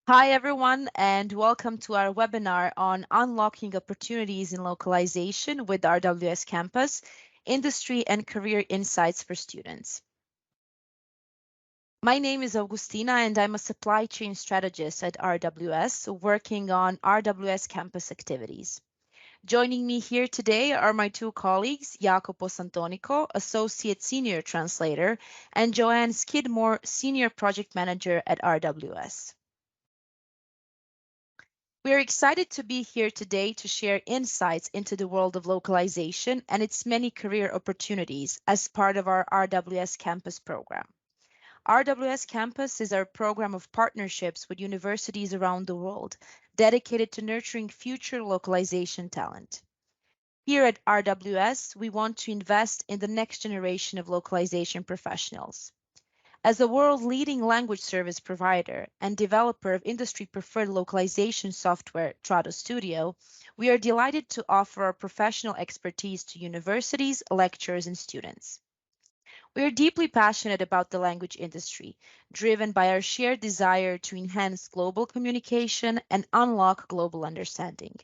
Hi, everyone, and welcome to our webinar on unlocking opportunities in localization with RWS Campus, industry and career insights for students. My name is Augustina, and I'm a supply chain strategist at RWS, working on RWS Campus activities. Joining me here today are my two colleagues, Jacopo Santonico, Associate Senior Translator, and Joanne Skidmore, Senior Project Manager at RWS. We are excited to be here today to share insights into the world of localization and its many career opportunities as part of our RWS Campus program. RWS Campus is our program of partnerships with universities around the world dedicated to nurturing future localization talent. Here at RWS, we want to invest in the next generation of localization professionals. As a world-leading language service provider and developer of industry-preferred localization software, Trado Studio, we are delighted to offer our professional expertise to universities, lecturers, and students. We are deeply passionate about the language industry, driven by our shared desire to enhance global communication and unlock global understanding.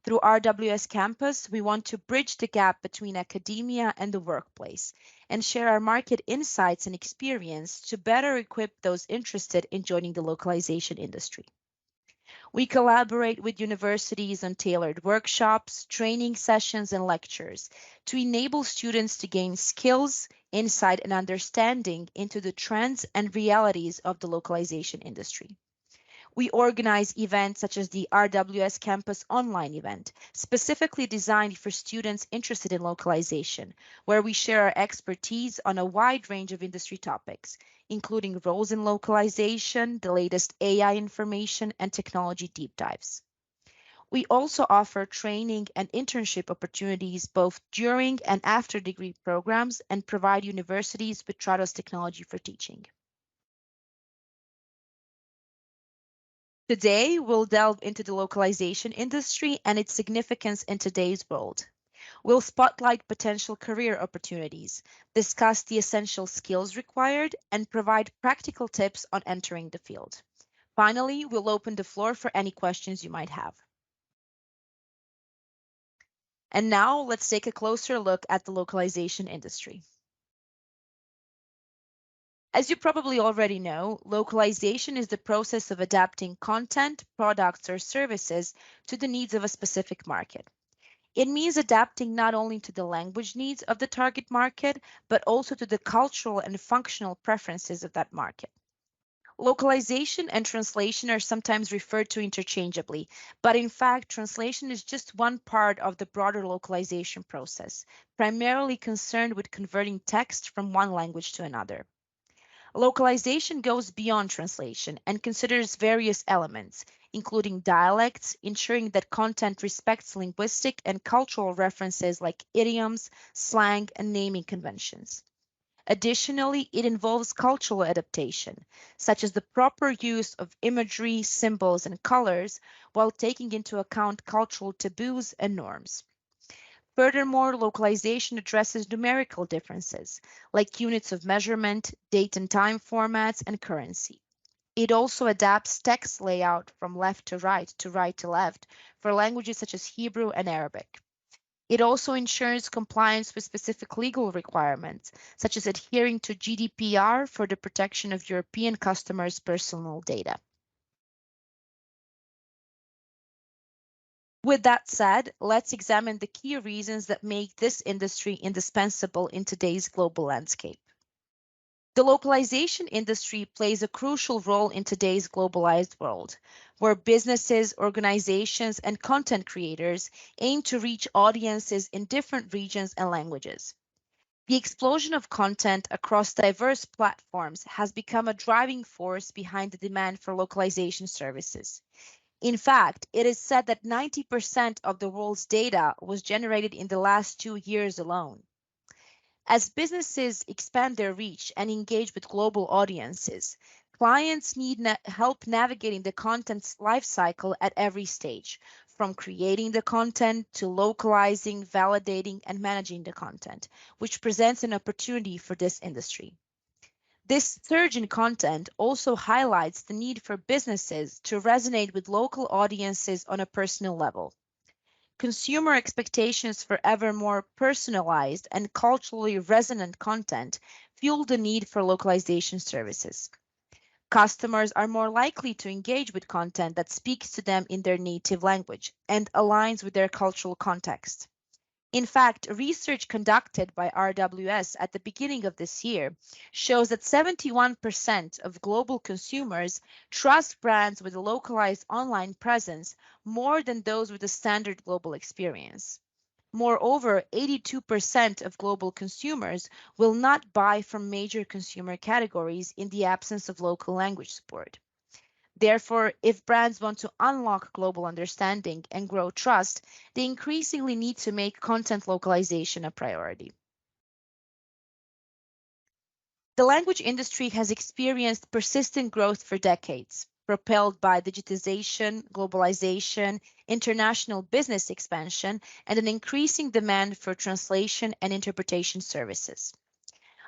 Through RWS Campus, we want to bridge the gap between academia and the workplace and share our market insights and experience to better equip those interested in joining the localization industry. We collaborate with universities on tailored workshops, training sessions, and lectures to enable students to gain skills, insight, and understanding into the trends and realities of the localization industry. We organize events such as the RWS Campus online event, specifically designed for students interested in localization, where we share our expertise on a wide range of industry topics, including roles in localization, the latest AI information, and technology deep dives. We also offer training and internship opportunities both during and after degree programs and provide universities with Trados technology for teaching. Today, we'll delve into the localization industry and its significance in today's world. We'll spotlight potential career opportunities, discuss the essential skills required, and provide practical tips on entering the field. Finally, we'll open the floor for any questions you might have. And now, let's take a closer look at the localization industry. As you probably already know, localization is the process of adapting content, products, or services to the needs of a specific market. It means adapting not only to the language needs of the target market, but also to the cultural and functional preferences of that market. Localization and translation are sometimes referred to interchangeably, but in fact, translation is just one part of the broader localization process, primarily concerned with converting text from one language to another. Localization goes beyond translation and considers various elements, including dialects, ensuring that content respects linguistic and cultural references like idioms, slang, and naming conventions. Additionally, it involves cultural adaptation, such as the proper use of imagery, symbols, and colors, while taking into account cultural taboos and norms. Furthermore, localization addresses numerical differences, like units of measurement, date and time formats, and currency. It also adapts text layout from left to right to left for languages such as Hebrew and Arabic. It also ensures compliance with specific legal requirements, such as adhering to GDPR for the protection of European customers' personal data. With that said, let's examine the key reasons that make this industry indispensable in today's global landscape. The localization industry plays a crucial role in today's globalized world, where businesses, organizations, and content creators aim to reach audiences in different regions and languages. The explosion of content across diverse platforms has become a driving force behind the demand for localization services. In fact, it is said that 90% of the world's data was generated in the last 2 years alone. As businesses expand their reach and engage with global audiences, clients need help navigating the content's lifecycle at every stage, from creating the content to localizing, validating, and managing the content, which presents an opportunity for this industry. This surge in content also highlights the need for businesses to resonate with local audiences on a personal level. Consumer expectations for ever more personalized and culturally resonant content fuel the need for localization services. Customers are more likely to engage with content that speaks to them in their native language and aligns with their cultural context. In fact, research conducted by RWS at the beginning of this year shows that 71% of global consumers trust brands with a localized online presence more than those with a standard global experience. Moreover, 82% of global consumers will not buy from major consumer categories in the absence of local language support. Therefore, if brands want to unlock global understanding and grow trust, they increasingly need to make content localization a priority. The language industry has experienced persistent growth for decades, propelled by digitization, globalization, international business expansion, and an increasing demand for translation and interpretation services.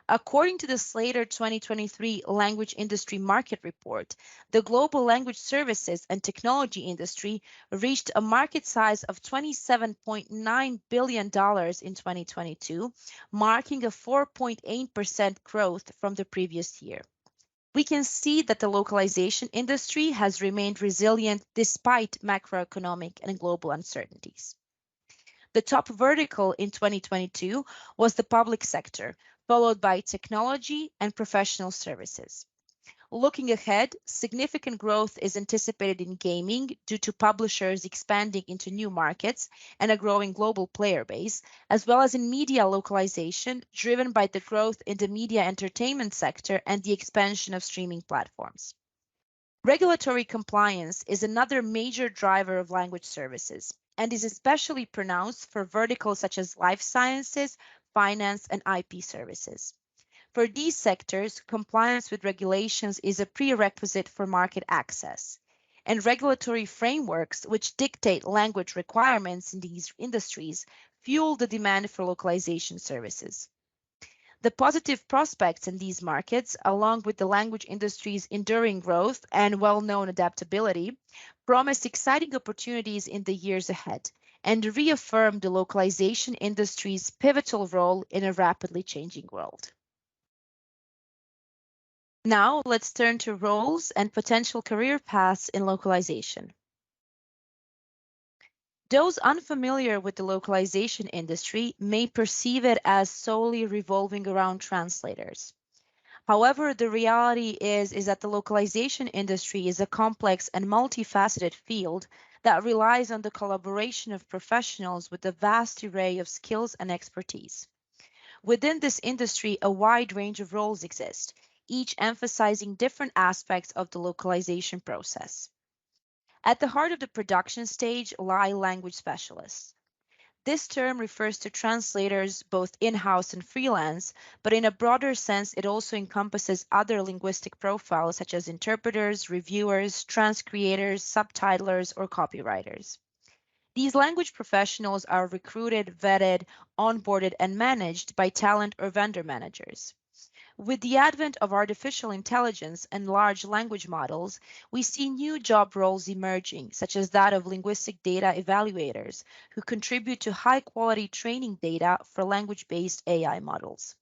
According to the Slater 2023 Language Industry Market Report, the global language services and technology industry reached a market size of $27.9 billion in 2022, marking a 4.8% growth from the previous year. We can see that the localization industry has remained resilient despite macroeconomic and global uncertainties. The top vertical in 2022 was the public sector, followed by technology and professional services. Looking ahead, significant growth is anticipated in gaming due to publishers expanding into new markets and a growing global player base, as well as in media localization, driven by the growth in the media entertainment sector and the expansion of streaming platforms. Regulatory compliance is another major driver of language services and is especially pronounced for verticals such as life sciences, finance, and IP services. For these sectors, compliance with regulations is a prerequisite for market access. And regulatory frameworks, which dictate language requirements in these industries, fuel the demand for localization services. The positive prospects in these markets, along with the language industry's enduring growth and well known adaptability, promise exciting opportunities in the years ahead and reaffirm the localization industry's pivotal role in a rapidly changing world. Now, let's turn to roles and potential career paths in localization. Those unfamiliar with the localization industry may perceive it as solely revolving around translators. However, the reality is that the localization industry is a complex and multifaceted field that relies on the collaboration of professionals with a vast array of skills and expertise. Within this industry, a wide range of roles exist, each emphasizing different aspects of the localization process. At the heart of the production stage lie language specialists. This term refers to translators, both in-house and freelance, but in a broader sense, it also encompasses other linguistic profiles such as interpreters, reviewers, transcreators, subtitlers, or copywriters. These language professionals are recruited, vetted, onboarded, and managed by talent or vendor managers. With the advent of artificial intelligence and large language models, we see new job roles emerging, such as that of linguistic data evaluators, who contribute to high quality training data for language based AI models.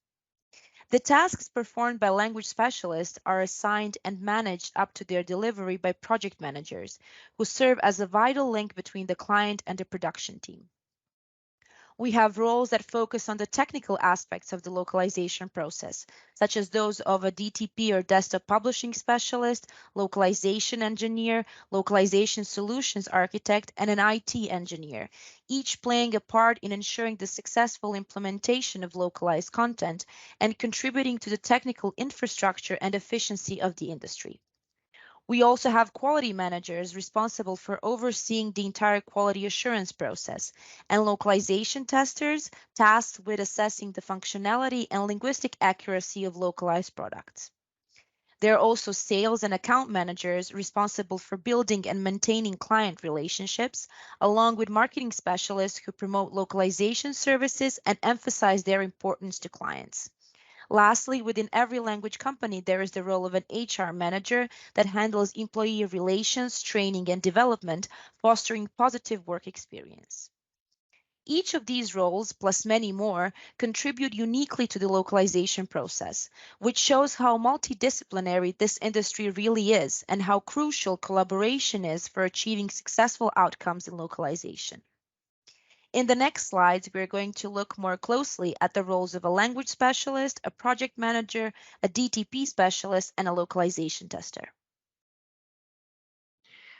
The tasks performed by language specialists are assigned and managed up to their delivery by project managers, who serve as a vital link between the client and the production team. We have roles that focus on the technical aspects of the localization process, such as those of a DTP or desktop publishing specialist, localization engineer, localization solutions architect, and an IT engineer, each playing a part in ensuring the successful implementation of localized content and contributing to the technical infrastructure and efficiency of the industry. We also have quality managers responsible for overseeing the entire quality assurance process, and localization testers tasked with assessing the functionality and linguistic accuracy of localized products. There are also sales and account managers responsible for building and maintaining client relationships, along with marketing specialists who promote localization services and emphasize their importance to clients. Lastly, within every language company, there is the role of an HR manager that handles employee relations, training, and development, fostering positive work experience. Each of these roles, plus many more, contribute uniquely to the localization process, which shows how multidisciplinary this industry really is and how crucial collaboration is for achieving successful outcomes in localization. In the next slides, we're going to look more closely at the roles of a language specialist, a project manager, a DTP specialist, and a localization tester.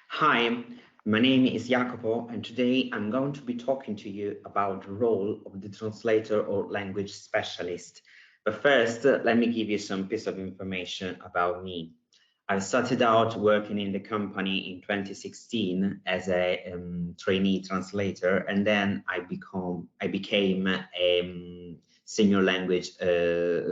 Hi, my name is Jacopo, and today I'm going to be talking to you about the role of the translator or language specialist. But first, let me give you some piece of information about me. I started out working in the company in 2016 as a trainee translator, and then I became a senior language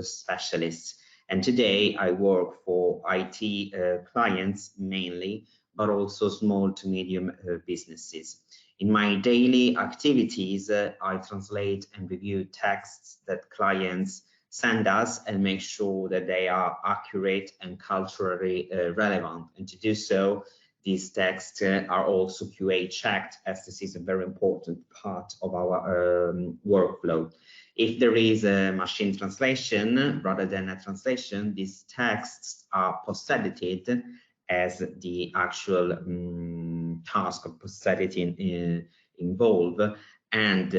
specialist. And today I work for IT clients mainly, but also small to medium businesses. In my daily activities, I translate and review texts that clients send us and make sure that they are accurate and culturally relevant. And to do so, these texts are also QA checked, as this is a very important part of our workflow. If there is a machine translation rather than a translation, these texts are post-edited as the actual task of post-editing involve. And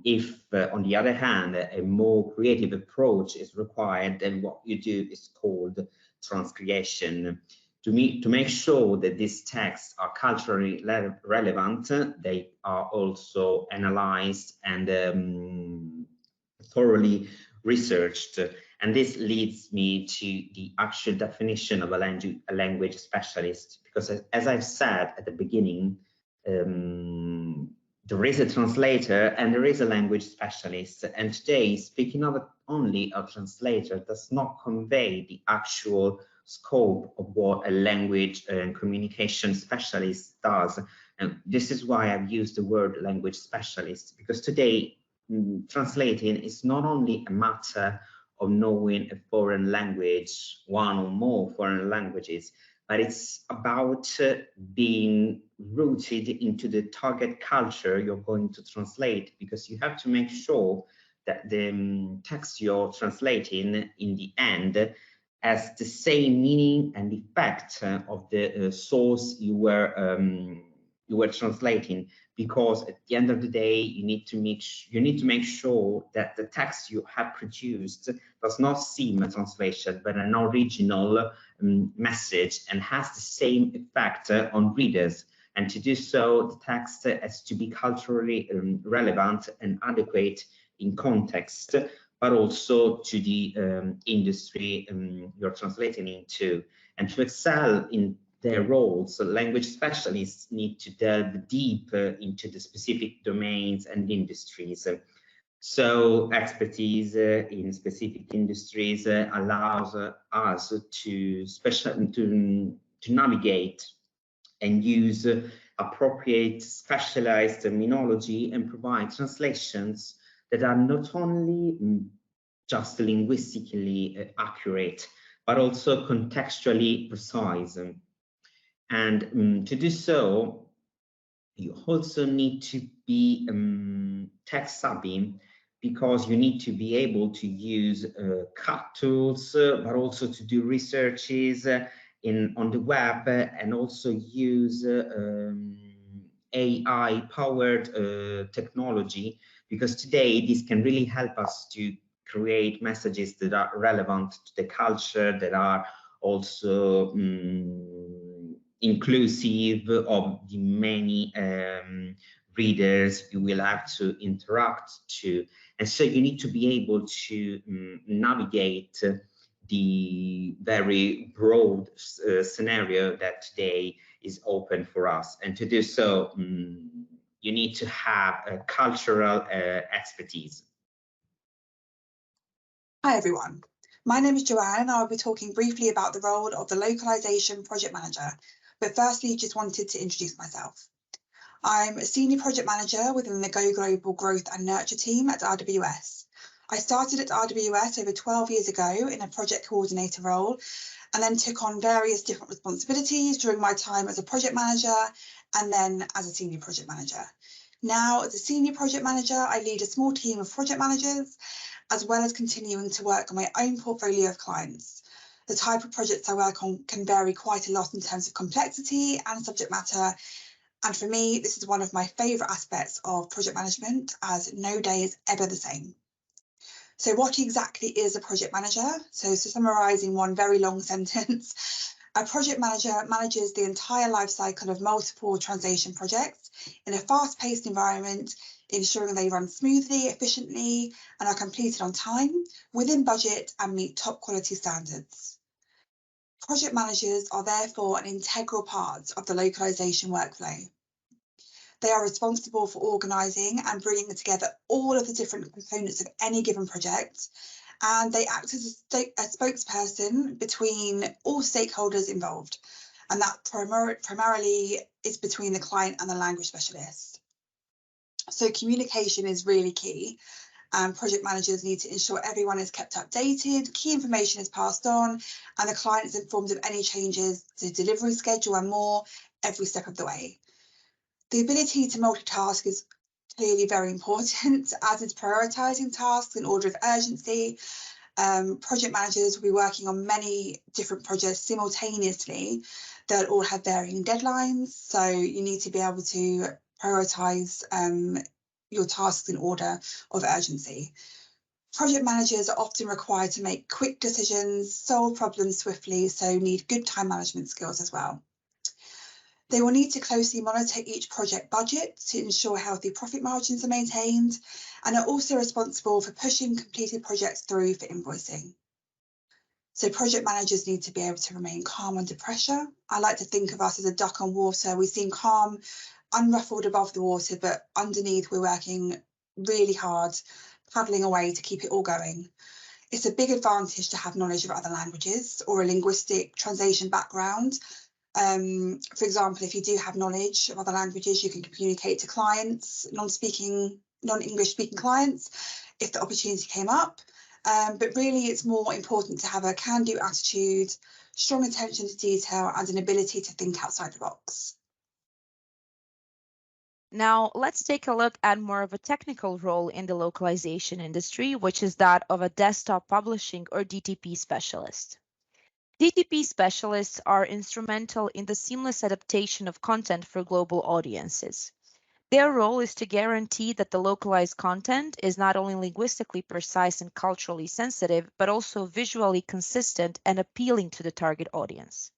if, on the other hand, a more creative approach is required, then what you do is called transcreation. To make sure that these texts are culturally relevant, they are also analyzed and thoroughly researched. And this leads me to the actual definition of a language specialist, because as I've said at the beginning, there is a translator and there is a language specialist. And today, speaking of only a translator does not convey the actual scope of what a language and communication specialist does. And this is why I've used the word language specialist, because today translating is not only a matter of knowing a foreign language, one or more foreign languages, but it's about being rooted into the target culture you're going to translate, because you have to make sure that the text you're translating in the end has the same meaning and effect of the source you were translating. Because at the end of the day, you need to make sure that the text you have produced does not seem a translation but an original message and has the same effect on readers. And to do so, the text has to be culturally relevant and adequate in context, but also to the industry you're translating into. And to excel in their roles, so language specialists need to delve deep into the specific domains and industries. So expertise in specific industries allows us to navigate and use appropriate specialized terminology and provide translations that are not only just linguistically accurate, but also contextually precise. And to do so, you also need to be tech savvy, because you need to be able to use CAT tools, but also to do researches on the web, and also use AI-powered technology, because today this can really help us to create messages that are relevant to the culture, that are also inclusive of the many readers you will have to interact to. And so you need to be able to navigate the very broad scenario that today is open for us. And to do so, you need to have a cultural expertise. Hi everyone, my name is Joanne and I'll be talking briefly about the role of the Localization Project Manager, but firstly just wanted to introduce myself. I'm a Senior Project Manager within the Go Global Growth and Nurture team at RWS. I started at RWS over 12 years ago in a project coordinator role, and then took on various different responsibilities during my time as a project manager and then as a senior project manager. Now, as a senior project manager, I lead a small team of project managers, as well as continuing to work on my own portfolio of clients. The type of projects I work on can vary quite a lot in terms of complexity and subject matter. And for me, this is one of my favourite aspects of project management, as no day is ever the same. So what exactly is a project manager? So to summarise in one very long sentence, a project manager manages the entire life cycle of multiple translation projects in a fast-paced environment, ensuring they run smoothly, efficiently, and are completed on time, within budget, and meet top quality standards. Project managers are therefore an integral part of the localization workflow. They are responsible for organising and bringing together all of the different components of any given project, and they act as a spokesperson between all stakeholders involved, and that primarily is between the client and the language specialist. So communication is really key, and project managers need to ensure everyone is kept updated, key information is passed on, and the client is informed of any changes to delivery schedule and more every step of the way. The ability to multitask is clearly very important, as is prioritising tasks in order of urgency. Project managers will be working on many different projects simultaneously that all have varying deadlines, so you need to be able to prioritise your tasks in order of urgency. Project managers are often required to make quick decisions, solve problems swiftly, so need good time management skills as well. They will need to closely monitor each project budget to ensure healthy profit margins are maintained, and are also responsible for pushing completed projects through for invoicing. So project managers need to be able to remain calm under pressure. I like to think of us as a duck on water. We seem calm, unruffled above the water, but underneath we're working really hard, paddling away to keep it all going. It's a big advantage to have knowledge of other languages or a linguistic translation background. For example, if you do have knowledge of other languages, you can communicate to clients, non-English speaking clients, if the opportunity came up. But really, it's more important to have a can-do attitude, strong attention to detail, and an ability to think outside the box. Now, let's take a look at more of a technical role in the localization industry, which is that of a desktop publishing or DTP specialist. DTP specialists are instrumental in the seamless adaptation of content for global audiences. Their role is to guarantee that the localized content is not only linguistically precise and culturally sensitive, but also visually consistent and appealing to the target audience.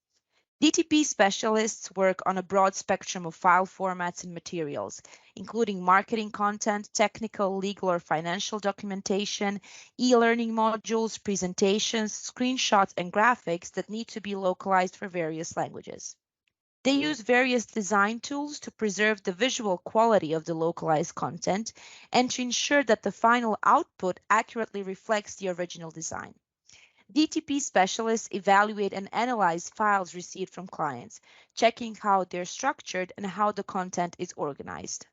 DTP specialists work on a broad spectrum of file formats and materials, including marketing content, technical, legal, or financial documentation, e-learning modules, presentations, screenshots, and graphics that need to be localized for various languages. They use various design tools to preserve the visual quality of the localized content and to ensure that the final output accurately reflects the original design. DTP specialists evaluate and analyze files received from clients, checking how they're structured and how the content is organized.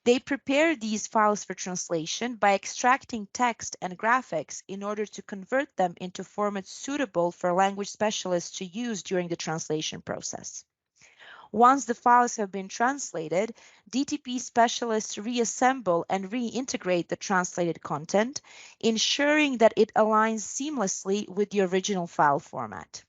They prepare these files for translation by extracting text and graphics in order to convert them into formats suitable for language specialists to use during the translation process. Once the files have been translated, DTP specialists reassemble and reintegrate the translated content, ensuring that it aligns seamlessly with the original file format.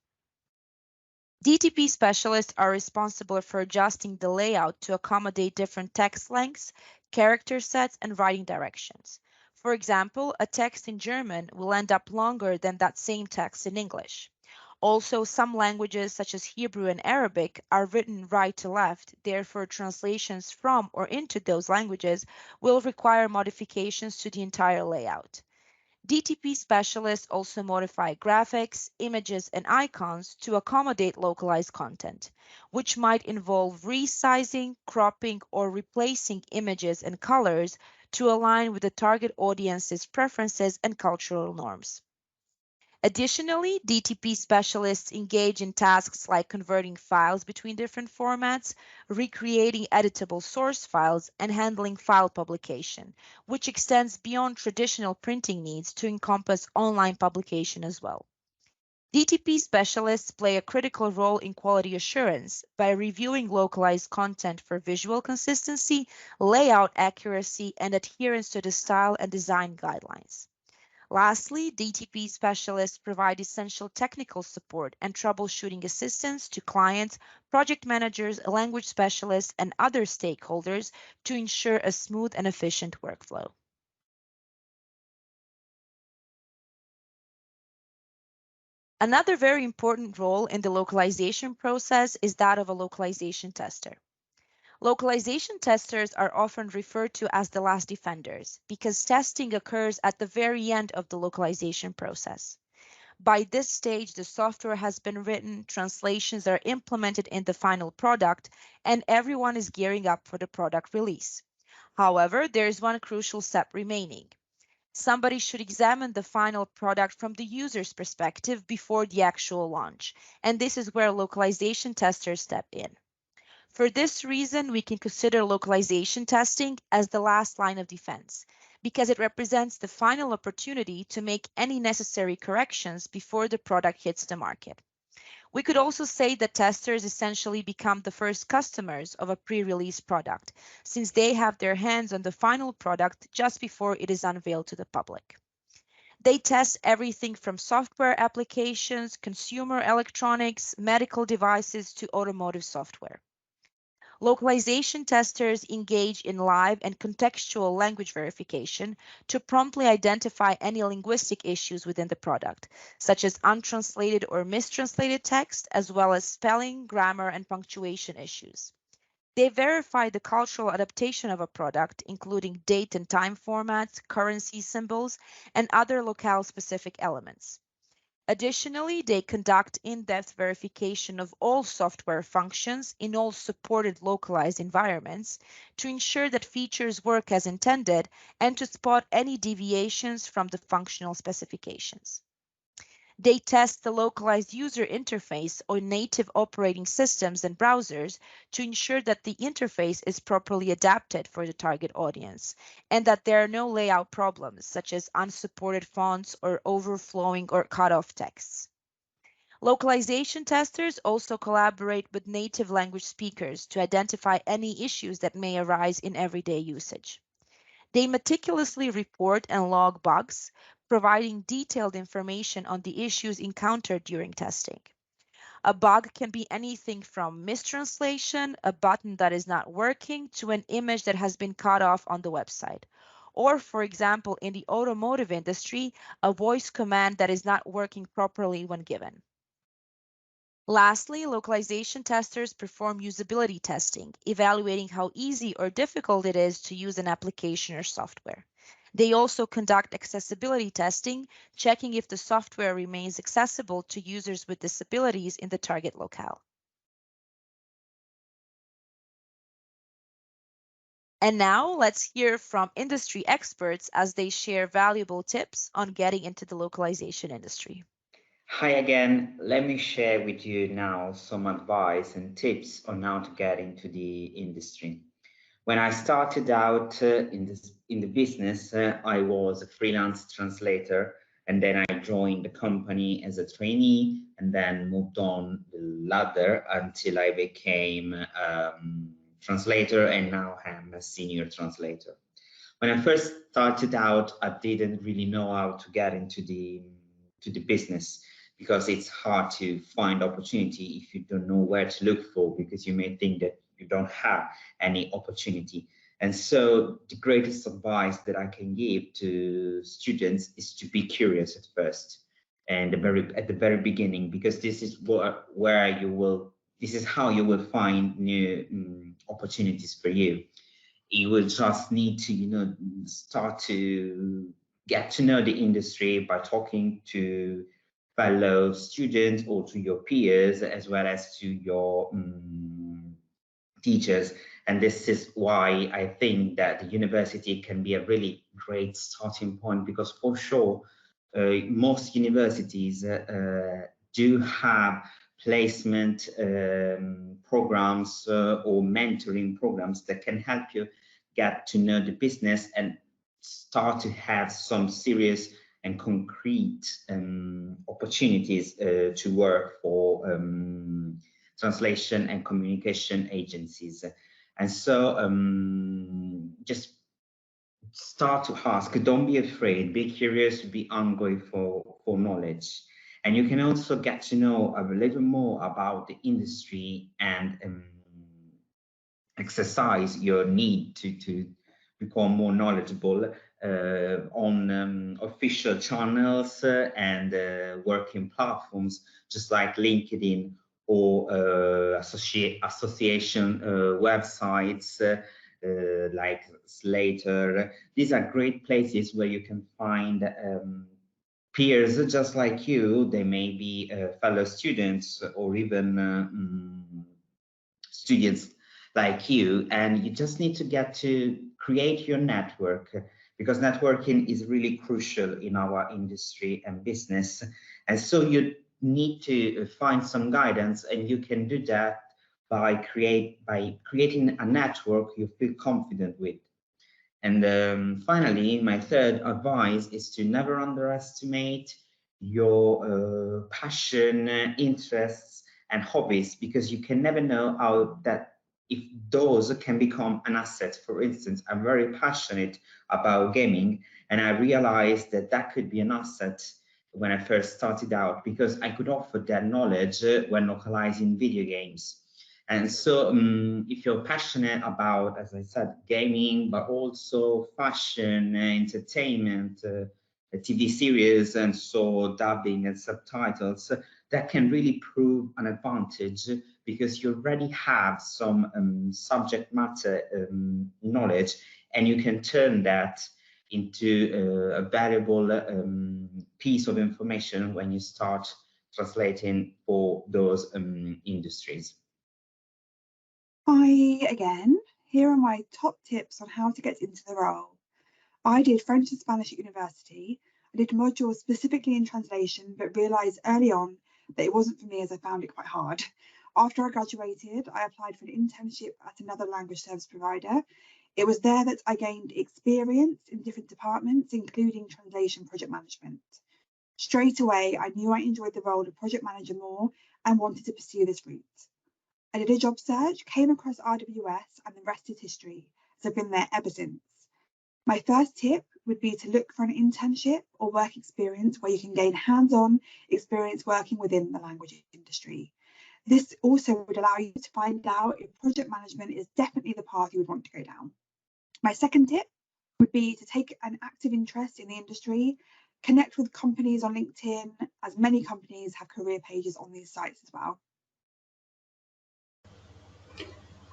DTP specialists are responsible for adjusting the layout to accommodate different text lengths, character sets, and writing directions. For example, a text in German will end up longer than that same text in English. Also, some languages, such as Hebrew and Arabic, are written right to left. Therefore, translations from or into those languages will require modifications to the entire layout. DTP specialists also modify graphics, images, and icons to accommodate localized content, which might involve resizing, cropping, or replacing images and colors to align with the target audience's preferences and cultural norms. Additionally, DTP specialists engage in tasks like converting files between different formats, recreating editable source files, and handling file publication, which extends beyond traditional printing needs to encompass online publication as well. DTP specialists play a critical role in quality assurance by reviewing localized content for visual consistency, layout accuracy, and adherence to the style and design guidelines. Lastly, DTP specialists provide essential technical support and troubleshooting assistance to clients, project managers, language specialists, and other stakeholders to ensure a smooth and efficient workflow. Another very important role in the localization process is that of a localization tester. Localization testers are often referred to as the last defenders because testing occurs at the very end of the localization process. By this stage, the software has been written, translations are implemented in the final product, and everyone is gearing up for the product release. However, there is one crucial step remaining. Somebody should examine the final product from the user's perspective before the actual launch, and this is where localization testers step in. For this reason, we can consider localization testing as the last line of defense, because it represents the final opportunity to make any necessary corrections before the product hits the market. We could also say that testers essentially become the first customers of a pre-release product, since they have their hands on the final product just before it is unveiled to the public. They test everything from software applications, consumer electronics, medical devices to automotive software. Localization testers engage in live and contextual language verification to promptly identify any linguistic issues within the product, such as untranslated or mistranslated text, as well as spelling, grammar, and punctuation issues. They verify the cultural adaptation of a product, including date and time formats, currency symbols, and other locale-specific elements. Additionally, they conduct in-depth verification of all software functions in all supported localized environments to ensure that features work as intended and to spot any deviations from the functional specifications. They test the localized user interface on native operating systems and browsers to ensure that the interface is properly adapted for the target audience and that there are no layout problems such as unsupported fonts or overflowing or cut off texts. Localization testers also collaborate with native language speakers to identify any issues that may arise in everyday usage. They meticulously report and log bugs, providing detailed information on the issues encountered during testing. A bug can be anything from mistranslation, a button that is not working, to an image that has been cut off on the website. Or, for example, in the automotive industry, a voice command that is not working properly when given. Lastly, localization testers perform usability testing, evaluating how easy or difficult it is to use an application or software. They also conduct accessibility testing, checking if the software remains accessible to users with disabilities in the target locale. And now let's hear from industry experts as they share valuable tips on getting into the localization industry. Hi again. Let me share with you now some advice and tips on how to get into the industry. When I started out in the business, I was a freelance translator, and then I joined the company as a trainee, and then moved on the ladder until I became translator, and now I'm a senior translator. When I first started out, I didn't really know how to get into the business, because it's hard to find opportunity if you don't know where to look for, because you may think that you don't have any opportunity. And so the greatest advice that I can give to students is to be curious at first, and at the very beginning, because this is this is how you will find new opportunities for you. You will just need to, start to get to know the industry by talking to fellow students or to your peers, as well as to your teachers. And this is why I think that the university can be a really great starting point, because for sure, most universities do have placement programs or mentoring programs that can help you get to know the business and start to have some serious and concrete opportunities to work for translation and communication agencies. And so just start to ask, don't be afraid, be curious, be hungry for knowledge. And you can also get to know a little more about the industry and exercise your need to become more knowledgeable on official channels and working platforms, just like LinkedIn or association websites like Slater. These are great places where you can find peers just like you. They may be fellow students or even students like you, and you just need to get to create your network, because networking is really crucial in our industry and business. And so you need to find some guidance, and you can do that by creating a network you feel confident with. And finally, my third advice is to never underestimate your passion, interests, and hobbies, because you can never know how that if those can become an asset. For instance, I'm very passionate about gaming, and I realized that that could be an asset when I first started out, because I could offer that knowledge when localizing video games. And so if you're passionate about, as I said, gaming, but also fashion, entertainment, TV series, and so dubbing and subtitles, that can really prove an advantage, because you already have some subject matter knowledge, and you can turn that into a valuable piece of information when you start translating for those industries. Again, here are my top tips on how to get into the role. I did French and Spanish at university. I did modules specifically in translation, but realised early on that it wasn't for me, as I found it quite hard. After I graduated, I applied for an internship at another language service provider. It was there that I gained experience in different departments, including translation project management. Straight away, I knew I enjoyed the role of project manager more and wanted to pursue this route. I did a job search, came across RWS, and the rest is history, as I've been there ever since. My first tip would be to look for an internship or work experience where you can gain hands-on experience working within the language industry. This also would allow you to find out if project management is definitely the path you would want to go down. My second tip would be to take an active interest in the industry, connect with companies on LinkedIn, as many companies have career pages on these sites as well.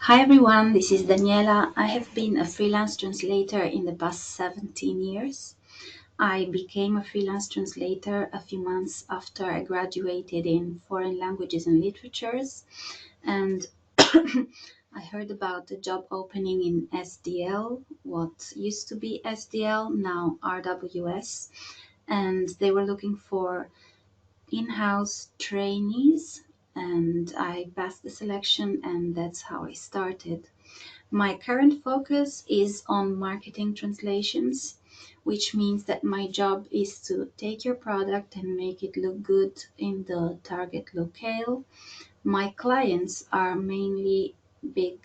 Hi everyone, this is Daniela. I have been a freelance translator in the past 17 years. I became a freelance translator a few months after I graduated in foreign languages and literatures, and I heard about the job opening in SDL, what used to be SDL, now RWS, and they were looking for in-house trainees, and I passed the selection, and that's how I started. My current focus is on marketing translations, which means that my job is to take your product and make it look good in the target locale. My clients are mainly big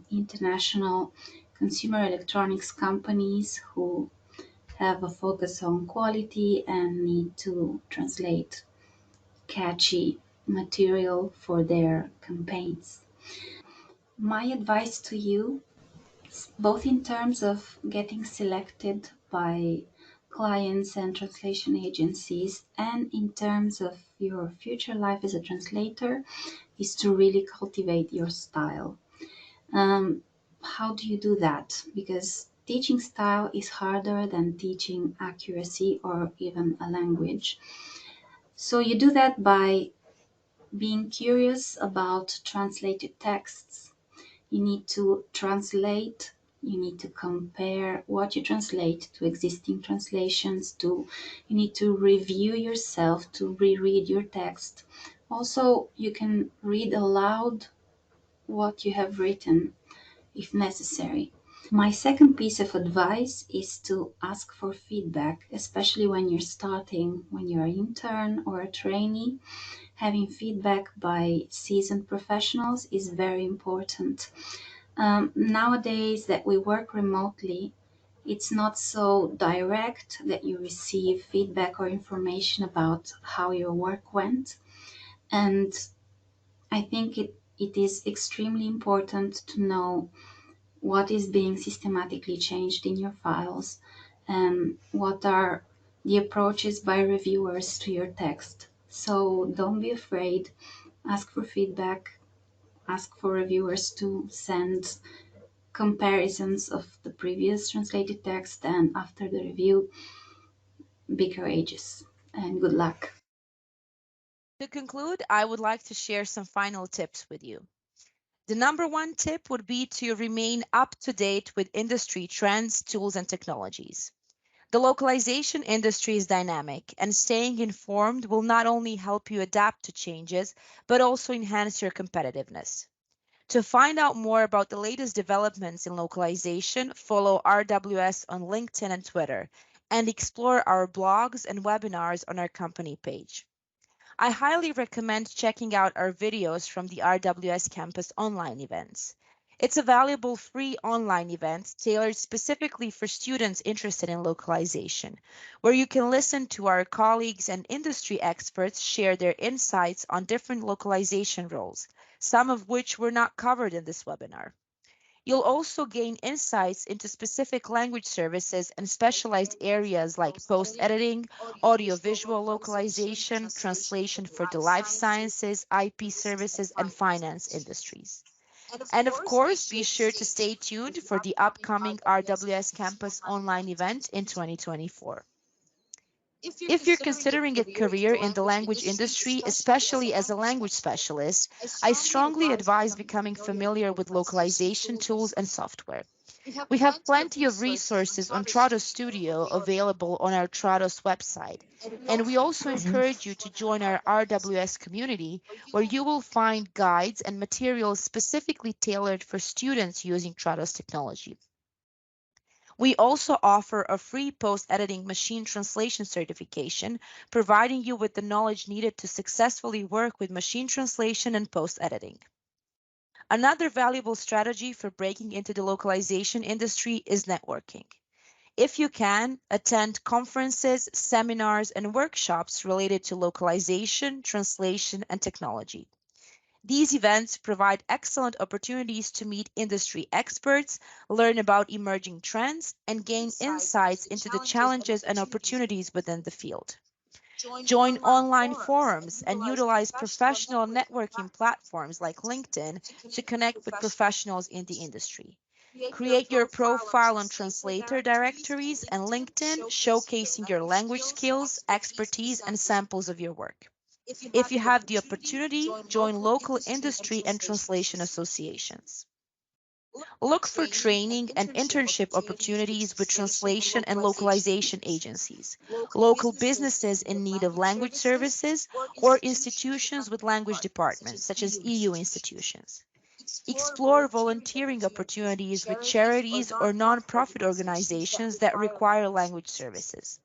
international consumer electronics companies who have a focus on quality and need to translate catchy material for their campaigns. My advice to you, both in terms of getting selected by clients and translation agencies, and in terms of your future life as a translator, is to really cultivate your style. How do you do that? Because teaching style is harder than teaching accuracy or even a language. So you do that by being curious about translated texts. You need to translate You need to compare what you translate to existing translations, you need to review yourself, to reread your text. Also, you can read aloud what you have written if necessary. My second piece of advice is to ask for feedback, especially when you're starting, when you're an intern or a trainee. Having feedback by seasoned professionals is very important. Nowadays, that we work remotely, it's not so direct that you receive feedback or information about how your work went. And I think it is extremely important to know what is being systematically changed in your files and what are the approaches by reviewers to your text. So don't be afraid, ask for feedback, ask for reviewers to send comparisons of the previous translated text, and after the review, be courageous and good luck. To conclude, I would like to share some final tips with you. The number one tip would be to remain up to date with industry trends, tools, and technologies. The localization industry is dynamic, and staying informed will not only help you adapt to changes, but also enhance your competitiveness. To find out more about the latest developments in localization, follow RWS on LinkedIn and Twitter, and explore our blogs and webinars on our company page. I highly recommend checking out our videos from the RWS Campus online events. It's a valuable free online event tailored specifically for students interested in localization, where you can listen to our colleagues and industry experts share their insights on different localization roles, some of which were not covered in this webinar. You'll also gain insights into specific language services and specialized areas like post editing, audiovisual localization, translation for the life sciences, IP services, and finance industries. And of course, be sure to stay tuned for the upcoming RWS Campus online event in 2024. If you're considering a career in the language industry, especially as a language specialist, I strongly advise becoming familiar with localization tools and software. We have plenty of resources on Trados Studio available on our Trados website. And we also encourage you to join our RWS community, where you will find guides and materials specifically tailored for students using Trados technology. We also offer a free post-editing machine translation certification, providing you with the knowledge needed to successfully work with machine translation and post-editing. Another valuable strategy for breaking into the localization industry is networking. If you can, attend conferences, seminars, and workshops related to localization, translation, and technology. These events provide excellent opportunities to meet industry experts, learn about emerging trends, and gain insights into the challenges and opportunities within the field. Join online forums and utilize professional networking platforms like LinkedIn to connect with professionals in the industry. Create your profile on translator directories and LinkedIn, showcasing your language skills, expertise, and samples of your work. If you have the opportunity, join local industry and translation associations. Look for training and internship opportunities with translation and localization agencies, local businesses in need of language services, or institutions with language departments, such as EU institutions. Explore volunteering opportunities with charities or nonprofit organizations that require language services.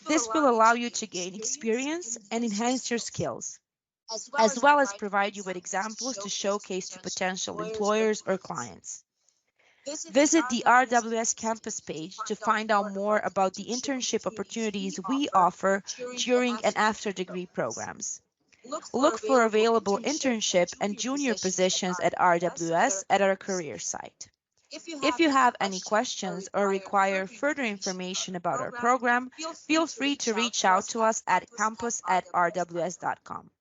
This will allow you to gain experience and enhance your skills, as well as provide you with examples to showcase to potential employers or clients. Visit the RWS Campus page to find out more about the internship opportunities we offer during and after degree programs. Look for available internship and junior positions at RWS at our career site. If you have any questions or require further information about our program, feel free to reach out to us at campus@rws.com.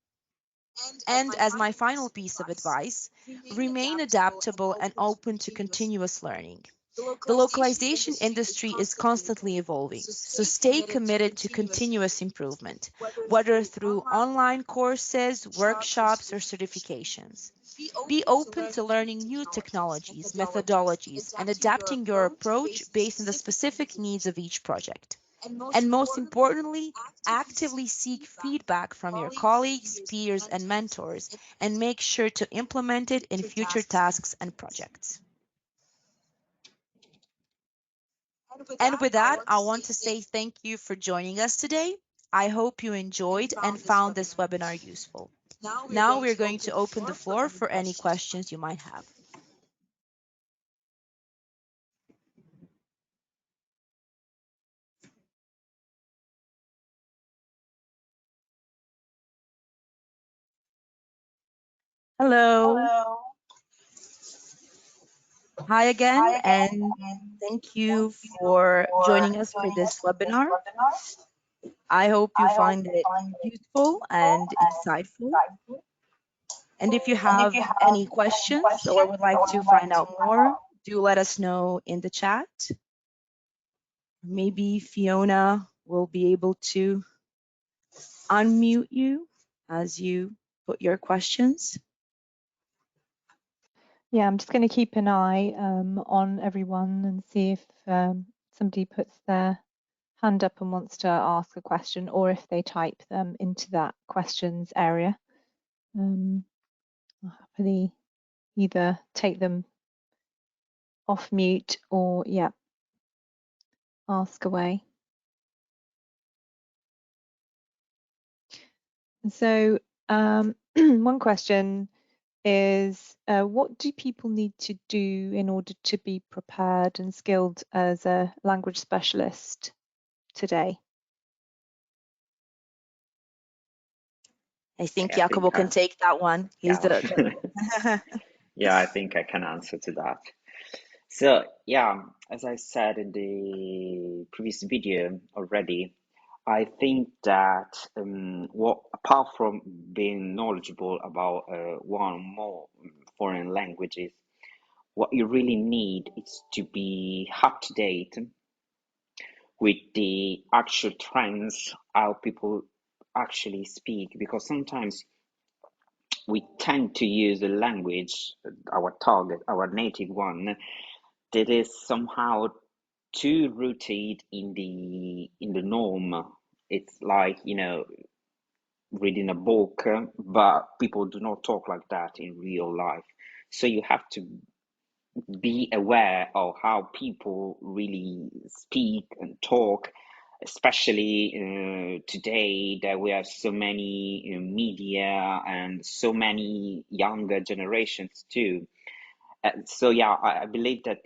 And as my final piece of advice, remain adaptable and open to continuous learning. The localization industry is constantly evolving, so stay committed to continuous improvement, whether through online courses, workshops, or certifications. Be open to learning new technologies, methodologies, and adapting your approach based on the specific needs of each project. And most importantly, actively seek feedback from your colleagues, peers, and mentors, and make sure to implement it in future tasks and projects. And with that, I want to say thank you for joining us today. I hope you enjoyed and found this webinar useful. Now we're going to open the floor for any questions you might have. Hello. Hi again, and thank you for joining us for this webinar. I hope you find it useful and insightful. And if you have any questions or would like to find out more, do let us know in the chat. Maybe Fiona will be able to unmute you as you put your questions. Yeah, I'm just going to keep an eye on everyone and see if somebody puts their hand up and wants to ask a question, or if they type them into that questions area. I'll happily either take them off mute or, yeah, ask away. And so one question is, what do people need to do in order to be prepared and skilled as a language specialist today? I think Jacopo can take that one. He's yeah. the Yeah, I think I can answer to that. So yeah, as I said in the previous video already, I think that what apart from being knowledgeable about one or more foreign languages, what you really need is to be up to date with the actual trends, how people actually speak, because sometimes we tend to use a language, our target, our native one, that is somehow too rooted in the norm. It's like, you know, reading a book, but people do not talk like that in real life. So you have to be aware of how people really speak and talk, especially today that we have so many media and so many younger generations too. So yeah, I believe that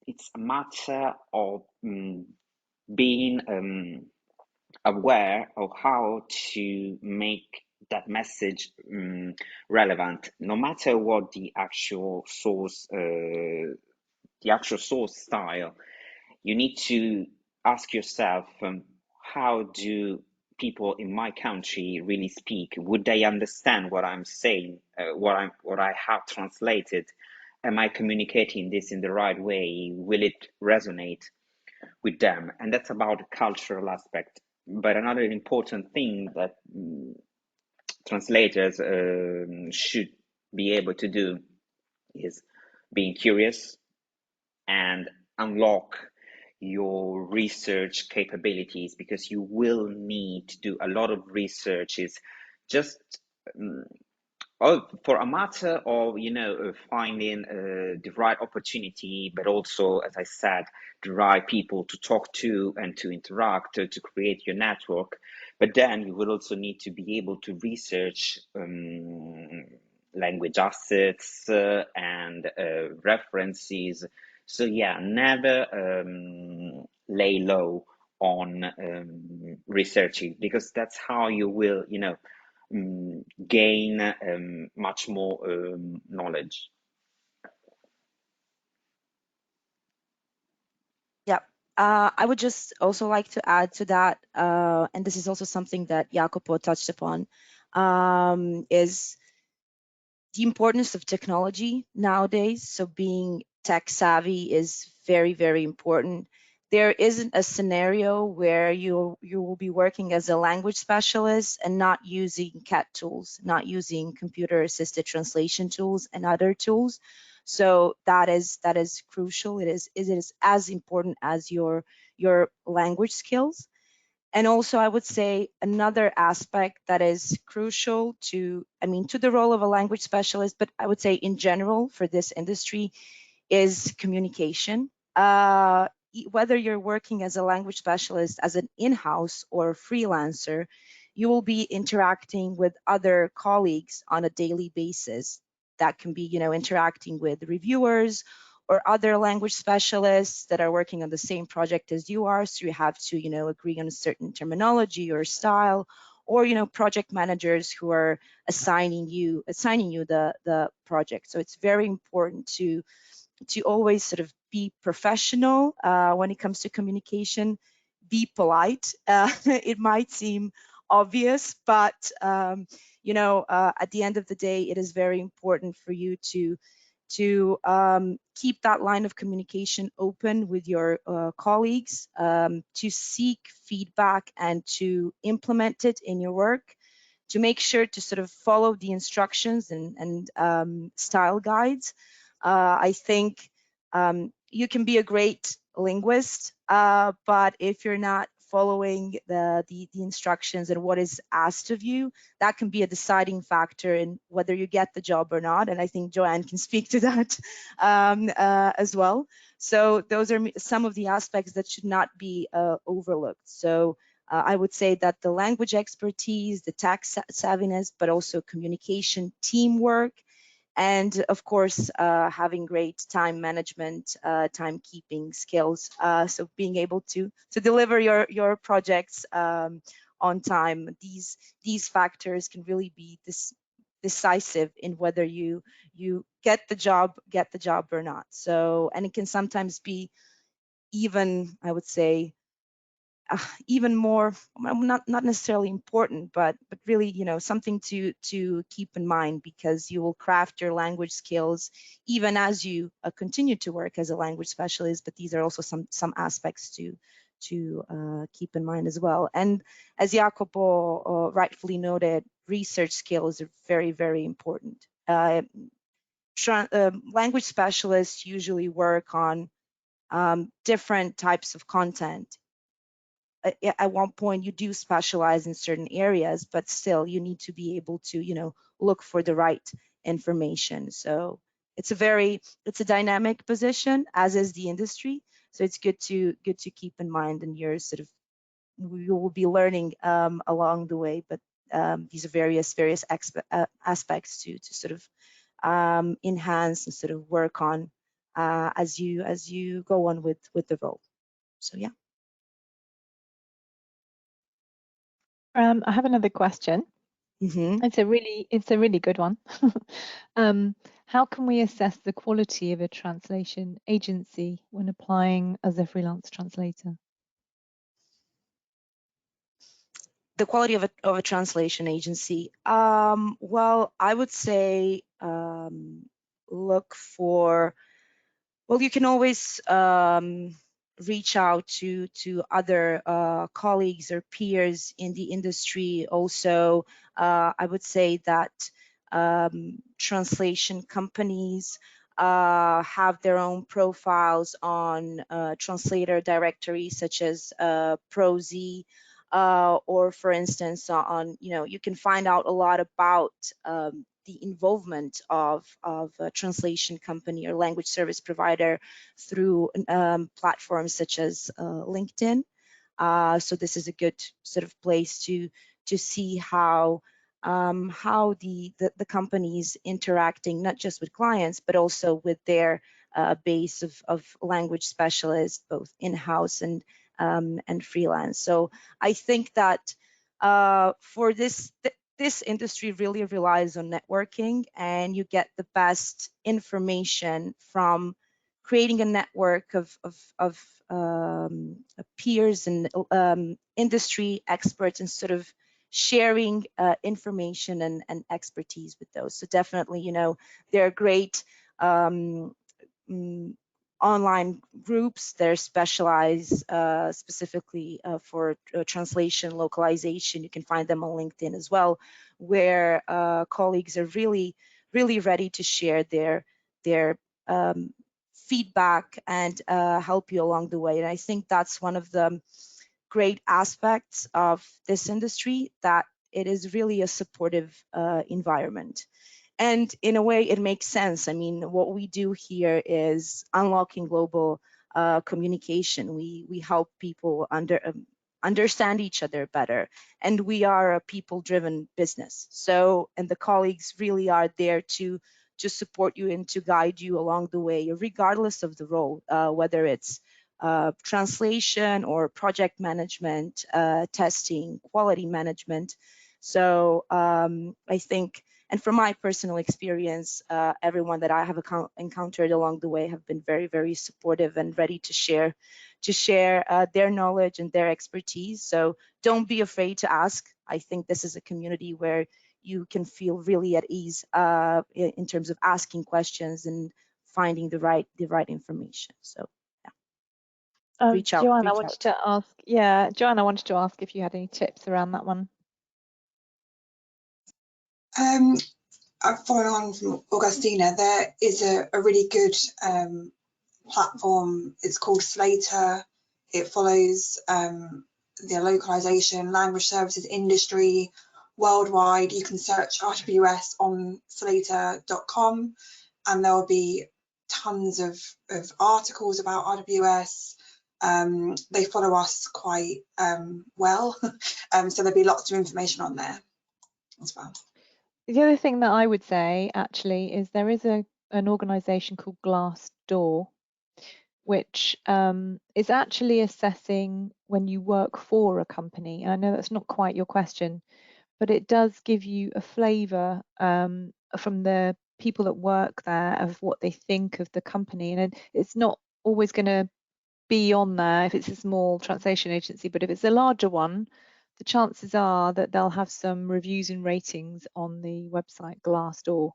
it's a matter of being aware of how to make that message relevant, no matter what the actual source style. You need to ask yourself, how do people in my country really speak? Would they understand what I'm saying, what I have translated? Am I communicating this in the right way? Will it resonate with them? And that's about the cultural aspect. But another important thing that translators should be able to do is being curious and unlock your research capabilities, because you will need to do a lot of researches just for a matter of, you know, finding the right opportunity, but also, as I said, the right people to talk to and to interact to create your network. But then you will also need to be able to research language assets and references. So yeah, never lay low on researching, because that's how you will, you know, gain much more knowledge. Yeah, I would just also like to add to that, and this is also something that Jacopo touched upon, is the importance of technology nowadays. So being tech savvy is very, very important. There isn't a scenario where you will be working as a language specialist and not using CAT tools, not using computer assisted translation tools and other tools. So that is crucial. It is as important as your language skills. And also, I would say another aspect that is crucial to, I mean, to the role of a language specialist, but I would say in general for this industry, is communication. Whether you're working as a language specialist, as an in-house or freelancer, you will be interacting with other colleagues on a daily basis. That can be, you know, interacting with reviewers or other language specialists that are working on the same project as you are. So you have to, you know, agree on a certain terminology or style, or, you know, project managers who are assigning you the project. So it's very important to always sort of be professional when it comes to communication, be polite. It might seem obvious, but you know, at the end of the day, it is very important for you to keep that line of communication open with your colleagues, to seek feedback and to implement it in your work, to make sure to sort of follow the instructions and style guides. I think you can be a great linguist, but if you're not following the instructions and what is asked of you, that can be a deciding factor in whether you get the job or not. And I think Joanne can speak to that as well. So those are some of the aspects that should not be overlooked. So I would say that the language expertise, the tech savviness, but also communication, teamwork, and of course, having great time management, timekeeping skills. So being able to deliver your projects on time. These factors can really be decisive in whether you get the job or not. So, and it can sometimes be even, I would say, even more, not necessarily important, but really, you know, something to keep in mind, because you will craft your language skills even as you continue to work as a language specialist. But these are also some aspects to keep in mind as well. And as Jacopo rightfully noted, research skills are very, very important. Language specialists usually work on different types of content. At one point you do specialize in certain areas, but still you need to be able to, you know, look for the right information. So it's a dynamic position, as is the industry. So it's good to keep in mind, and you're sort of, you will be learning along the way, but these are various aspects to sort of enhance and sort of work on as you go on with the role. So yeah. I have another question. Mm-hmm. It's a really good one. How can we assess the quality of a translation agency when applying as a freelance translator? The quality of a translation agency. Well, I would say look for, well, you can always reach out to other colleagues or peers in the industry. Also, I would say that translation companies have their own profiles on translator directories such as Prozee, or for instance on, you know, you can find out a lot about the involvement of a translation company or language service provider through platforms such as LinkedIn. So this is a good sort of place to see how the companies interacting not just with clients but also with their base of language specialists, both in-house and freelance. So I think that for this industry really relies on networking, and you get the best information from creating a network of peers and industry experts, and sort of sharing information and expertise with those. So definitely, you know, there are great online groups. They're specialized specifically for translation, localization. You can find them on LinkedIn as well, where colleagues are really ready to share their feedback and help you along the way. And I think that's one of the great aspects of this industry, that it is really a supportive environment. And in a way, it makes sense. I mean, what we do here is unlocking global communication. We help people understand each other better, and we are a people-driven business. So, and the colleagues really are there to support you and to guide you along the way, regardless of the role, whether it's translation or project management, testing, quality management. So I think, and from my personal experience, everyone that I have encountered along the way have been very supportive and ready to share their knowledge and their expertise. So don't be afraid to ask. I think this is a community where you can feel really at ease in terms of asking questions and finding the right information. So reach out. Joanne, I wanted to ask. Yeah, Joanne, I wanted to ask if you had any tips around that one. Following on from Augustina, there is a really good platform. It's called Slater. It follows the localization, language services industry worldwide. You can search RWS on slater.com and there will be tons of articles about RWS. They follow us quite well, so there'll be lots of information on there as well. The other thing that I would say actually is there is an organisation called Glassdoor, which is actually assessing when you work for a company. And I know that's not quite your question, but it does give you a flavour from the people that work there of what they think of the company. And it's not always going to be on there if it's a small translation agency, but if it's a larger one, the chances are that they'll have some reviews and ratings on the website Glassdoor.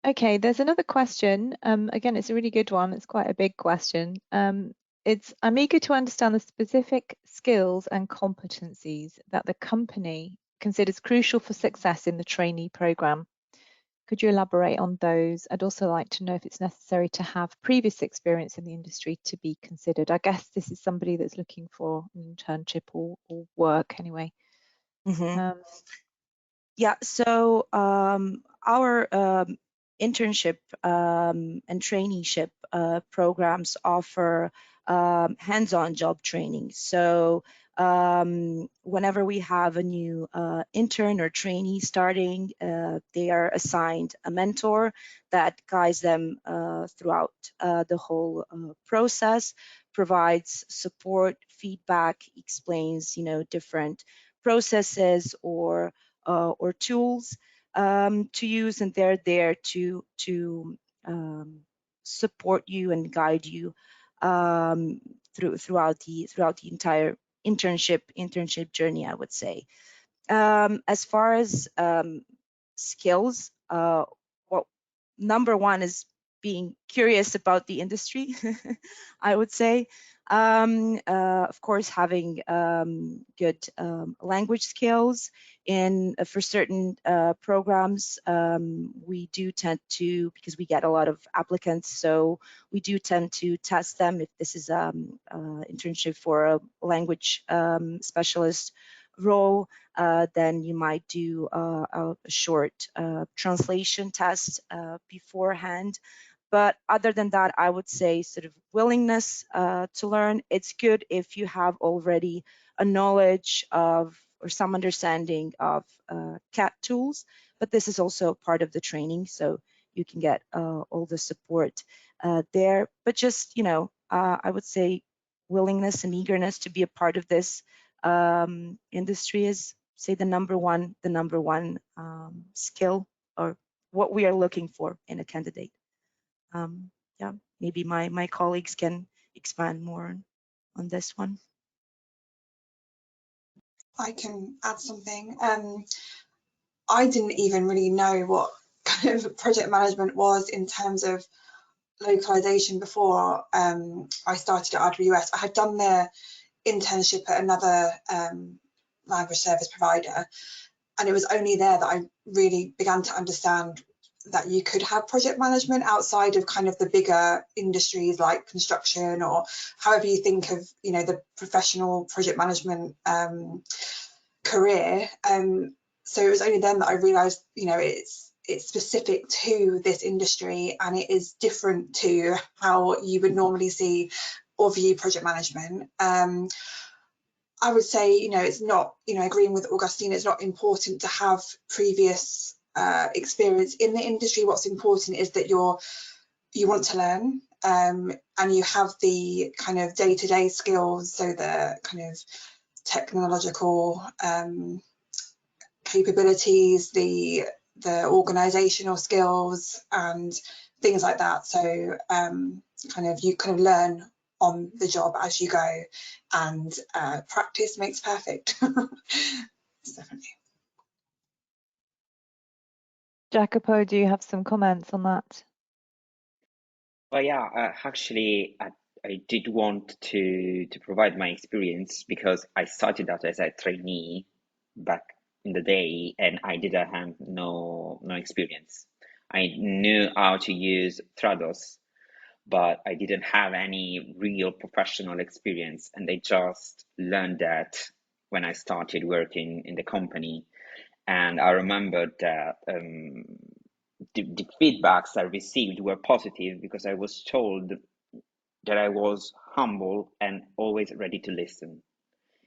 Okay, there's another question. Again, it's a really good one. It's quite a big question. I'm eager to understand the specific skills and competencies that the company considers crucial for success in the trainee program. Could you elaborate on those? I'd also like to know if it's necessary to have previous experience in the industry to be considered. I guess this is somebody that's looking for an internship or work anyway. Mm-hmm. Yeah, so our internship and traineeship programs offer hands-on job training. So whenever we have a new intern or trainee starting, they are assigned a mentor that guides them throughout the whole process, provides support, feedback, explains, different processes or tools to use, and they're there to support you and guide you throughout the entire internship journey, I would say. As far as skills, well, number one is being curious about the industry, I would say. Of course, having good language skills for certain programs. We do tend to, because we get a lot of applicants, so we do tend to test them. If this is internship for a language specialist role, then you might do a short translation test beforehand. But other than that, I would say sort of willingness to learn. It's good if you have already a knowledge of or some understanding of CAT tools, but this is also part of the training, so you can get all the support there. But just, I would say willingness and eagerness to be a part of this industry is, say, the number one skill, or what we are looking for in a candidate. Yeah, maybe my colleagues can expand more on this one. I can add something. I didn't even really know what kind of project management was in terms of localization before I started at RWS. I had done the internship at another language service provider, and it was only there that I really began to understand that you could have project management outside of kind of the bigger industries like construction, or however you think of, you know, the professional project management career. So it was only then that I realized, you know, it's specific to this industry, and it is different to how you would normally see or view project management. I would say, you know, it's not, you know, agreeing with Augustine, it's not important to have previous experience in the industry. What's important is that you want to learn, and you have the kind of day-to-day skills, so the kind of technological capabilities, the organizational skills and things like that. So you kind of learn on the job as you go, and practice makes perfect. Definitely. Jacopo, do you have some comments on that? Well, yeah, actually, I did want to provide my experience, because I started out as a trainee back in the day, and I didn't have no experience. I knew how to use Trados, but I didn't have any real professional experience, and I just learned that when I started working in the company. And I remembered that the feedbacks I received were positive, because I was told that I was humble and always ready to listen.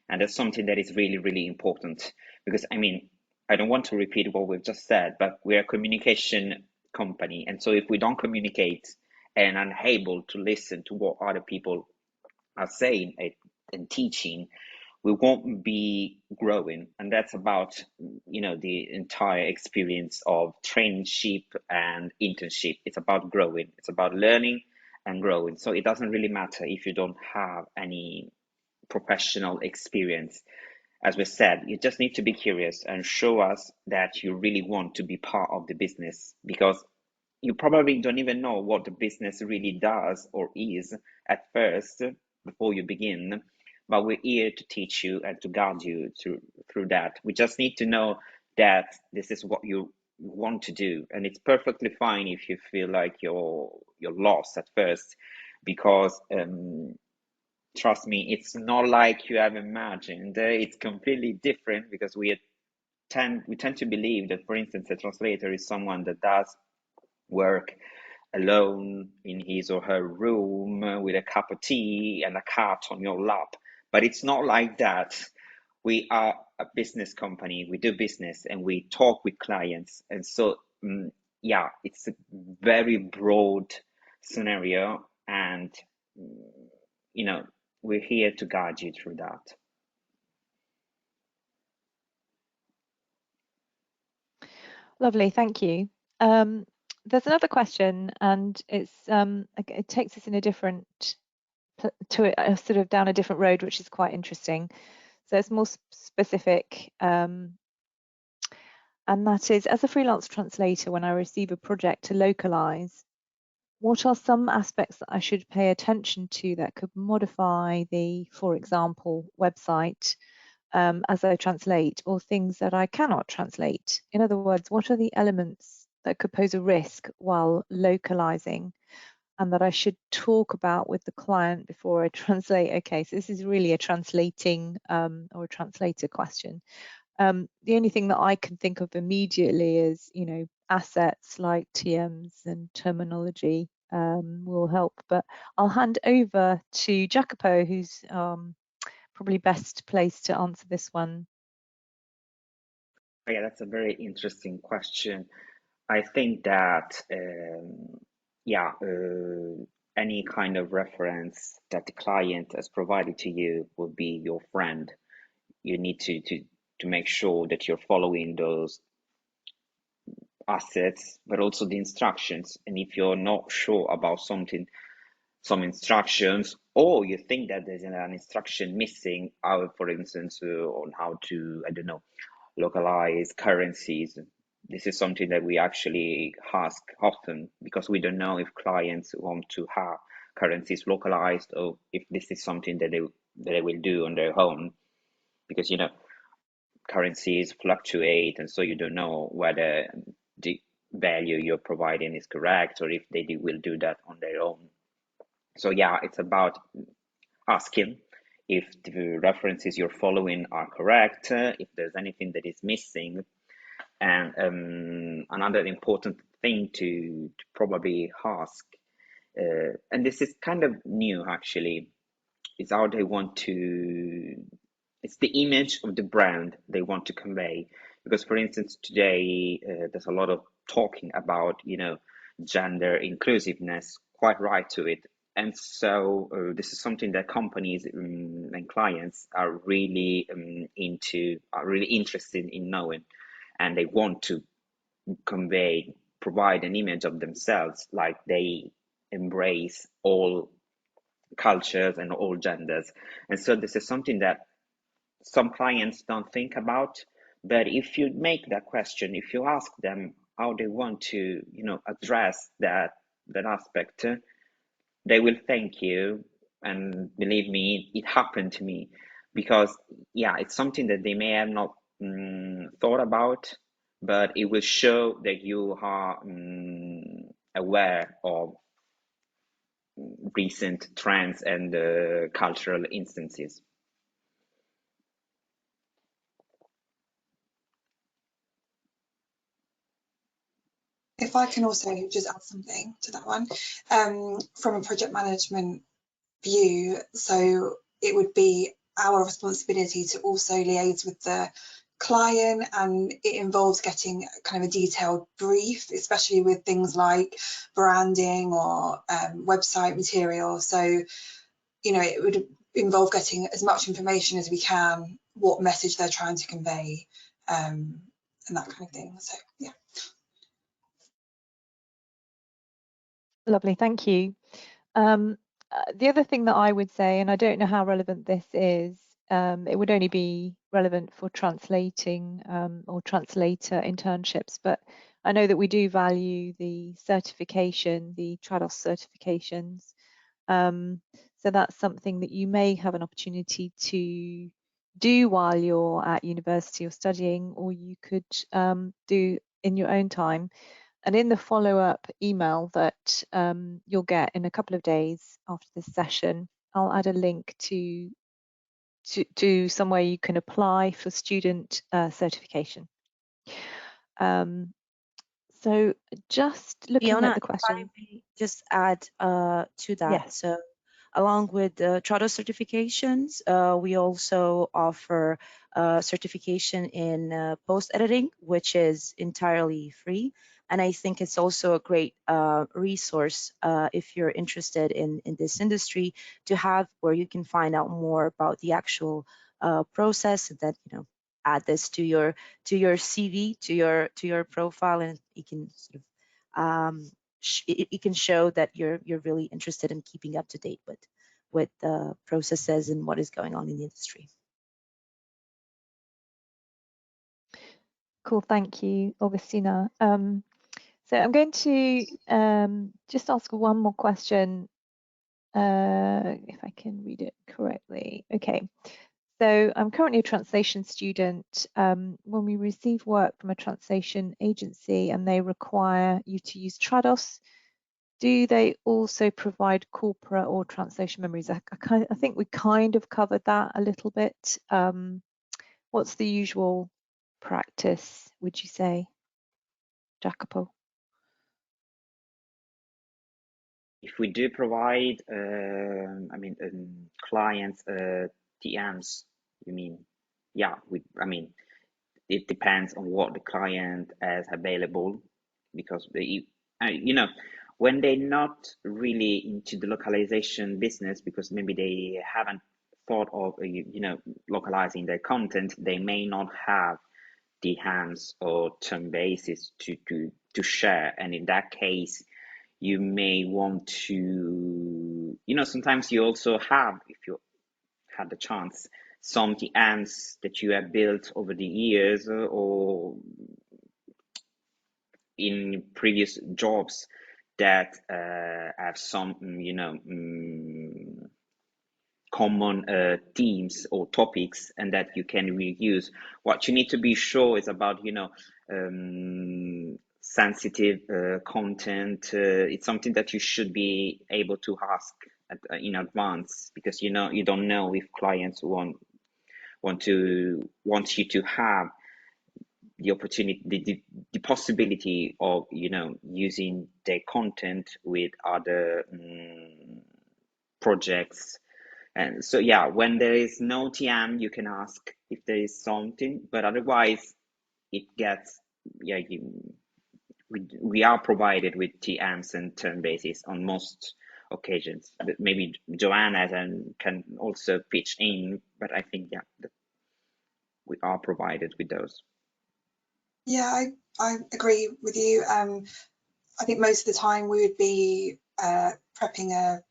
And that's something that is really, really important, because I mean, I don't want to repeat what we've just said, but we're a communication company. And so if we don't communicate and unable to listen to what other people are saying and teaching, we won't be growing. And that's about, you know, the entire experience of traineeship and internship. It's about growing, it's about learning and growing. So it doesn't really matter if you don't have any professional experience. As we said, you just need to be curious and show us that you really want to be part of the business, because you probably don't even know what the business really does or is at first before you begin, but we're here to teach you and to guide you through that. We just need to know that this is what you want to do, and it's perfectly fine if you feel like you're lost at first, because trust me, it's not like you have imagined. It's completely different, because we tend to believe that, for instance, a translator is someone that does work alone in his or her room with a cup of tea and a cat on your lap. But it's not like that. We are a business company, we do business, and we talk with clients. And so, yeah, it's a very broad scenario, and, you know, we're here to guide you through that. Lovely, thank you. There's another question, and it's it takes us in a different sort of down a different road, which is quite interesting. So it's more specific, and that is, as a freelance translator, when I receive a project to localize, what are some aspects that I should pay attention to that could modify the, for example, website as I translate, or things that I cannot translate? In other words, what are the elements that could pose a risk while localizing, and that I should talk about with the client before I translate? Okay, so this is really a translating or a translator question. The only thing that I can think of immediately is, you know, assets like TMs and terminology will help. But I'll hand over to Jacopo, who's probably best placed to answer this one. Yeah, that's a very interesting question. I think that, any kind of reference that the client has provided to you will be your friend. You need to make sure that you're following those assets, but also the instructions. And if you're not sure about something, some instructions, or you think that there's an instruction missing, for instance, on how to, I don't know, localize currencies, this is something that we actually ask often, because we don't know if clients want to have currencies localized, or if this is something that they will do on their own, because currencies fluctuate, and so you don't know whether the value you're providing is correct, or if they will do that on their own. So yeah, it's about asking if the references you're following are correct, if there's anything that is missing. And another important thing to probably ask, and this is kind of new actually, is how they want to, it's the image of the brand they want to convey. Because for instance, today there's a lot of talking about, gender inclusiveness, quite right to it. And so this is something that companies and clients are really are really interested in knowing, and they want to provide an image of themselves like they embrace all cultures and all genders. And so this is something that some clients don't think about. But if you make that question, if you ask them how they want to, address that aspect, they will thank you. And believe me, it happened to me, because yeah, it's something that they may have not thought about, but it will show that you are aware of recent trends and cultural instances. If I can also just add something to that one, from a project management view, so it would be our responsibility to also liaise with the client, and it involves getting kind of a detailed brief, especially with things like branding or website material. So, it would involve getting as much information as we can, what message they're trying to convey, and that kind of thing. So, yeah. Lovely, thank you. The other thing that I would say, and I don't know how relevant this is, it would only be relevant for translating or translator internships, but I know that we do value the certification, the TRADOS certifications. So that's something that you may have an opportunity to do while you're at university or studying, or you could do in your own time. And in the follow-up email that you'll get in a couple of days after this session, I'll add a link to somewhere you can apply for student certification. So just looking Fiona, at the if I question. may just add to that. Yes. So along with the TRADOS certifications, we also offer certification in post editing, which is entirely free. And I think it's also a great resource if you're interested in this industry to have, where you can find out more about the actual process, and that add this to your CV, to your profile, and you can sort of it can show that you're really interested in keeping up to date with the processes and what is going on in the industry. Cool, thank you, Augustina. So I'm going to just ask one more question, if I can read it correctly. Okay, so I'm currently a translation student. When we receive work from a translation agency and they require you to use TRADOS, do they also provide corpora or translation memories? I think we kind of covered that a little bit. What's the usual practice, would you say, Jacopo? If we do provide, clients TMs, you mean? Yeah, it depends on what the client has available, because when they're not really into the localization business, because maybe they haven't thought of localizing their content, they may not have the hands or term basis to share. And in that case, you may want to, sometimes you also have, if you had the chance, some TMs that you have built over the years, or in previous jobs that have some, common themes or topics, and that you can reuse. What you need to be sure is about, sensitive content. It's something that you should be able to ask in advance, because you don't know if clients want you to have the opportunity, the possibility of using their content with other projects. And so, yeah, when there is no TM, you can ask if there is something, but otherwise it gets, we are provided with TMs and turn bases on most occasions. But maybe Joanna can also pitch in, but I think, we are provided with those. Yeah, I agree with you. I think most of the time we would be prepping a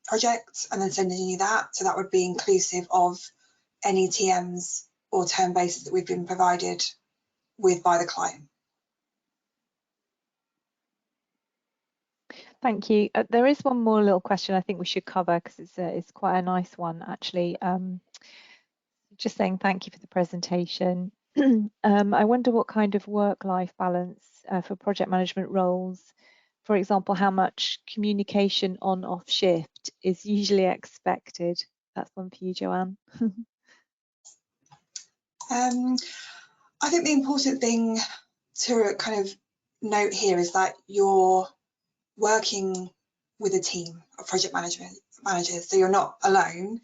project and then sending you that. So that would be inclusive of any TMs or term bases that we've been provided with by the client. Thank you. There is one more little question I think we should cover, because it's quite a nice one, actually. Just saying thank you for the presentation. I wonder what kind of work-life balance for project management roles, for example, how much communication on/off shift is usually expected. That's one for you, Joanne. I think the important thing to kind of note here is that you're working with a team of project managers, so you're not alone.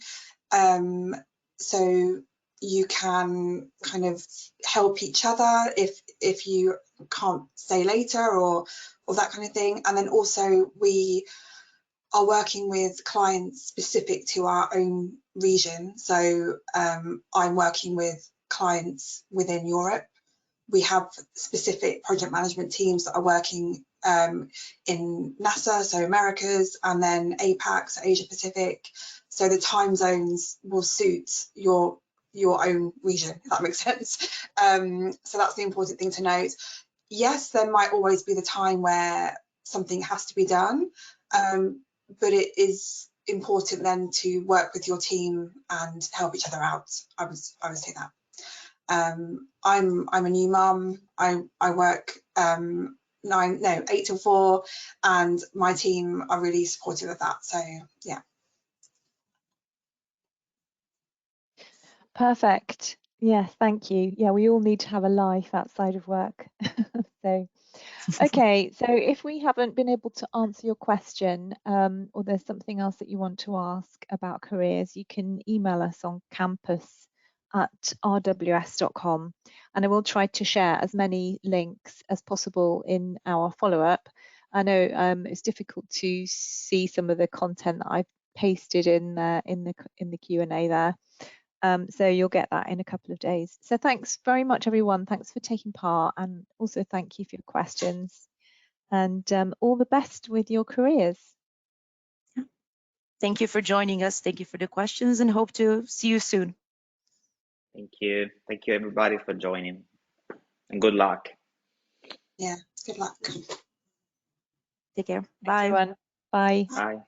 So you can kind of help each other if you can't stay later or that kind of thing. And then also we are working with clients specific to our own region. So I'm working with clients within Europe. We have specific project management teams that are working in NASA, so Americas, and then APAC, so Asia Pacific. So the time zones will suit your own region, if that makes sense. So that's the important thing to note. Yes, there might always be the time where something has to be done, but it is important then to work with your team and help each other out. I would say that. I'm a new mum. I work 8 till 4, and my team are really supportive of that. So yeah. Perfect. Yes, thank you. Yeah, we all need to have a life outside of work. So, okay, so if we haven't been able to answer your question, or there's something else that you want to ask about careers, you can email us on campus@rws.com, and I will try to share as many links as possible in our follow-up. I know it's difficult to see some of the content that I've pasted in the Q&A there. So you'll get that in a couple of days. So thanks very much, everyone. Thanks for taking part, and also thank you for your questions, and all the best with your careers. Thank you for joining us. Thank you for the questions, and hope to see you soon. Thank you. Thank you, everybody, for joining, and good luck. Yeah, good luck. Take care. Thanks, Bye. everyone. Bye. Bye.